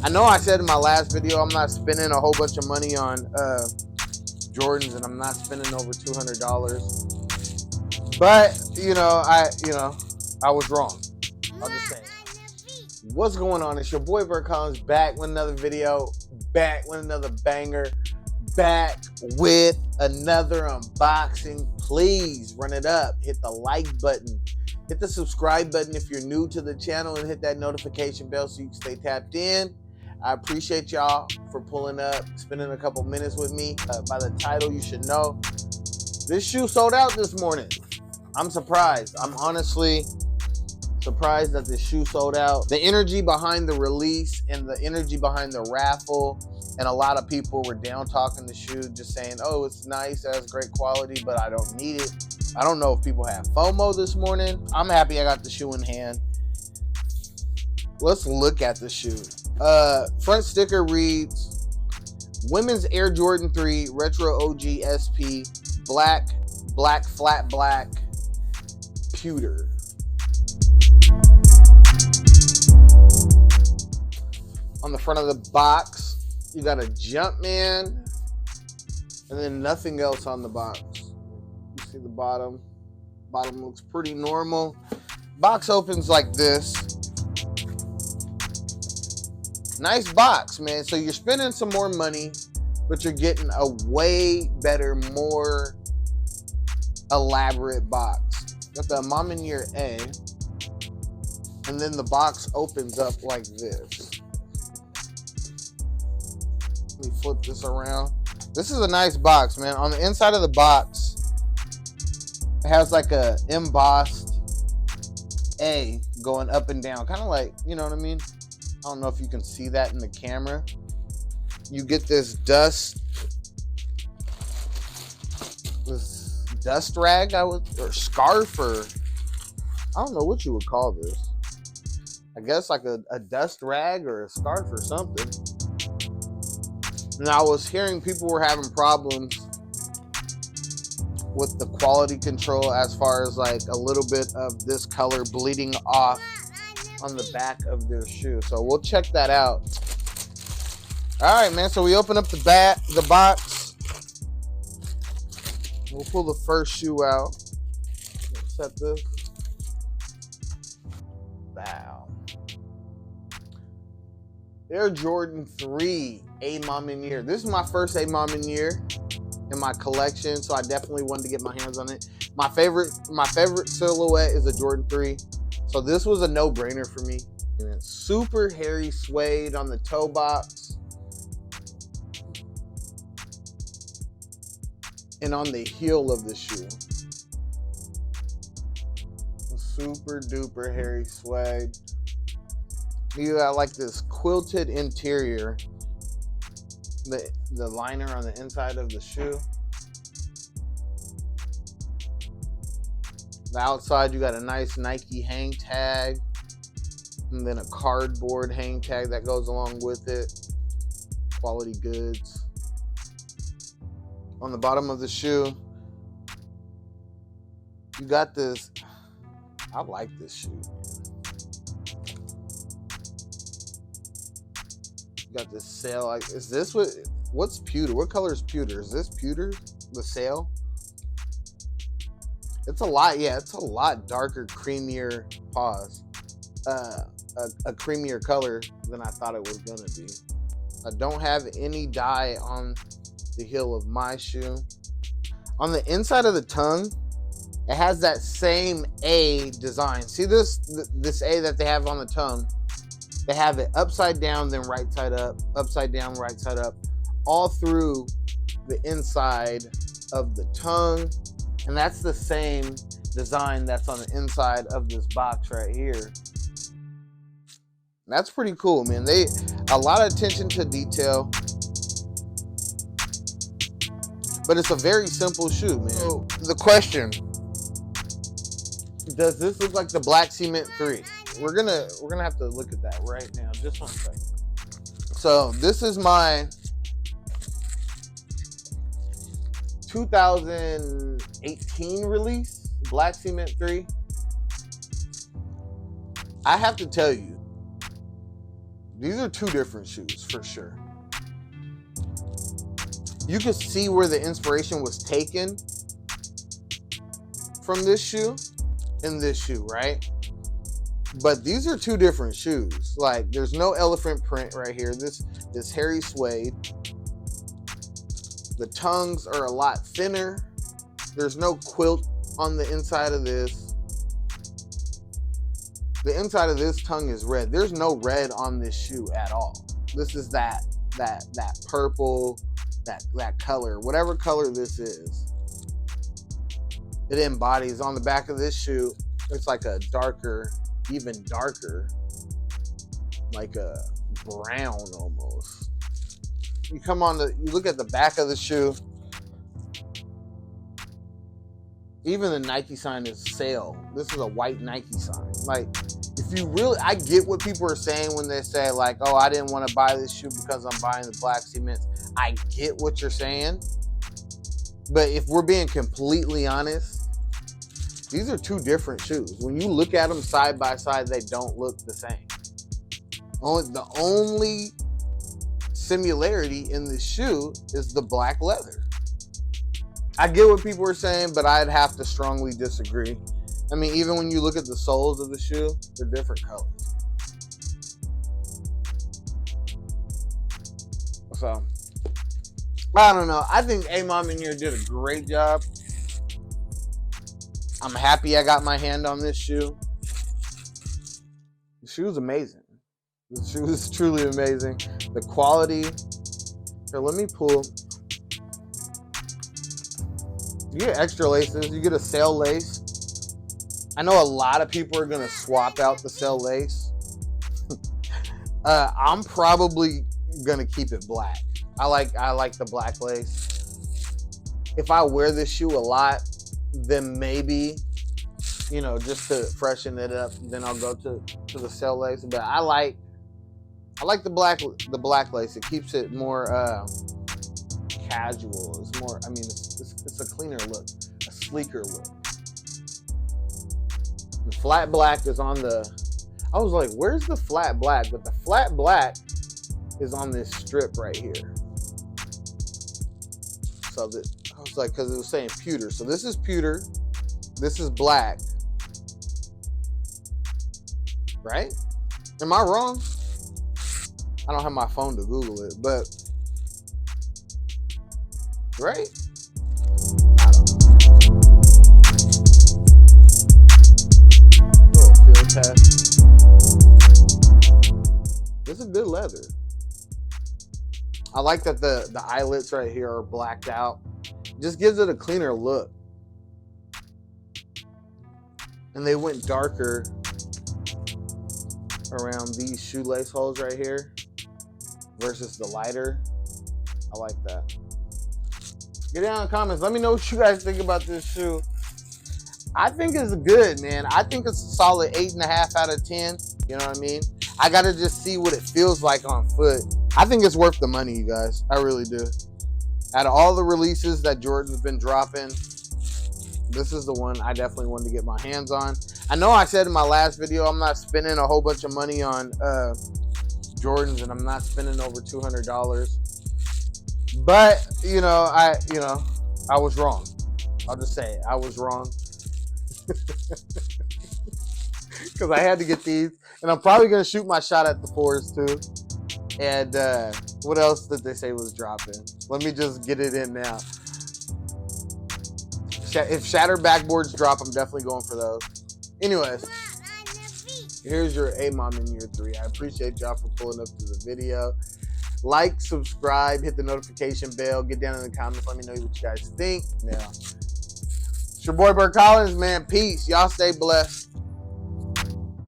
I know I said in my last video I'm not spending a whole bunch of money on Jordans, and I'm not spending over $200. But I was wrong. I'll just say it. What's going on? It's your boy Bert Collins, back with another video, back with another banger, back with another unboxing. Please run it up, hit the like button, hit the subscribe button if you're new to the channel, and hit that notification bell so you can stay tapped in. I appreciate y'all for pulling up, spending a couple minutes with me. By the title, you should know this shoe sold out this morning. I'm surprised. I'm honestly surprised that this shoe sold out. The energy behind the release and the energy behind the raffle, and a lot of people were down talking the shoe, just saying, oh, it's nice, it has great quality, but I don't need it. I don't know if people have FOMO this morning. I'm happy I got the shoe in hand. Let's look at the shoe. Front sticker reads, Women's Air Jordan 3 Retro OG SP, black, flat black, pewter. On the front of the box, you got a Jumpman, and then nothing else on the box. You see the bottom. Bottom looks pretty normal. Box opens like this. Nice box, man. So you're spending some more money, but you're getting a way better, more elaborate box. Got the Maniere A, and then the box opens up like this. Let me flip this around. This is a nice box, man. On the inside of the box, it has like a embossed A going up and down, kind of like, you know what I mean? I don't know if you can see that in the camera. You get this dust rag, or scarf, or I don't know what you would call this. I guess like a dust rag or a scarf or something. Now, I was hearing people were having problems with the quality control as far as like a little bit of this color bleeding off on the back of their shoe. So we'll check that out. All right, man. So we open up the box. We'll pull the first shoe out. Let's set this. Wow. Air Jordan 3 A Maniere. This is my first A Maniere in my collection, so I definitely wanted to get my hands on it. My favorite silhouette is a Jordan 3. So this was a no-brainer for me. And it's super hairy suede on the toe box. And on the heel of the shoe. Super duper hairy suede. You got like this quilted interior. The liner on the inside of the shoe. The outside, you got a nice Nike hang tag, and then a cardboard hang tag that goes along with it. Quality goods. On the bottom of the shoe, you got this. I like this shoe. You got this sail. Like, is this what's pewter? What color is pewter? Is this pewter? The sail? It's a lot, yeah, it's a lot darker, creamier, a creamier color than I thought it was gonna be. I don't have any dye on the heel of my shoe. On the inside of the tongue, it has that same A design. See this A that they have on the tongue? They have it upside down, then right side up, upside down, right side up, all through the inside of the tongue. And that's the same design that's on the inside of this box right here. That's pretty cool, man. A lot of attention to detail. But it's a very simple shoe, man. So the question, does this look like the Black Cement 3? We're gonna have to look at that right now. Just one second. So this is my 2018 release, Black Cement 3. I have to tell you, These are two different shoes for sure. You can see where the inspiration was taken from this shoe and this shoe, right? But these are two different shoes. Like, there's no elephant print right here. This hairy suede. The tongues are a lot thinner. There's no quilt on the inside of this. The inside of this tongue is red. There's no red on this shoe at all. This is that purple, that color, whatever color this is. It embodies on the back of this shoe. It's like a darker, even darker, like a brown almost. You look at the back of the shoe. Even the Nike sign is sale. This is a white Nike sign. Like, if you really, I get what people are saying when they say like, oh, I didn't want to buy this shoe because I'm buying the black cements. I get what you're saying. But if we're being completely honest, these are two different shoes. When you look at them side by side, they don't look the same. The only similarity in this shoe is the black leather. I get what people are saying, but I'd have to strongly disagree. I mean, even when you look at the soles of the shoe, they're different colors. So, I don't know. I think Maniere did a great job. I'm happy I got my hand on this shoe. The shoe is amazing. The shoe is truly amazing. The quality. Here, let me pull. You get extra laces. You get a sail lace. I know a lot of people are gonna swap out the sail lace. I'm probably gonna keep it black. I like the black lace. If I wear this shoe a lot, then maybe, just to freshen it up, then I'll go to the sail lace. But I like the black lace. It keeps it more casual. It's more. I mean, it's a cleaner look, a sleeker look. The flat black is on the. I was like, where's the flat black? But the flat black is on this strip right here. So I was like, because it was saying pewter. So this is pewter. This is black. Right? Am I wrong? I don't have my phone to Google it, but right? I don't know. Little field test. This is good leather. I like that the eyelets right here are blacked out. Just gives it a cleaner look. And they went darker around these shoelace holes right here versus the lighter. I like that. Get down in the comments. Let me know what you guys think about this shoe. I think it's good, man. I think it's a solid 8.5 out of 10. You know what I mean? I gotta just see what it feels like on foot. I think it's worth the money, you guys. I really do. Out of all the releases that Jordan's been dropping, this is the one I definitely wanted to get my hands on. I know I said in my last video, I'm not spending a whole bunch of money on Jordans, and I'm not spending over $200. But, I was wrong. I'll just say it. I was wrong. Because I had to get these. And I'm probably going to shoot my shot at the 4s too. And what else did they say was dropping? Let me just get it in now. If shattered backboards drop, I'm definitely going for those. Anyways, here's your Maniere 3. I appreciate y'all for pulling up to the video. Like, subscribe, hit the notification bell, get down in the comments, let me know what you guys think. Now, it's your boy Bert Collins, man. Peace. Y'all stay blessed.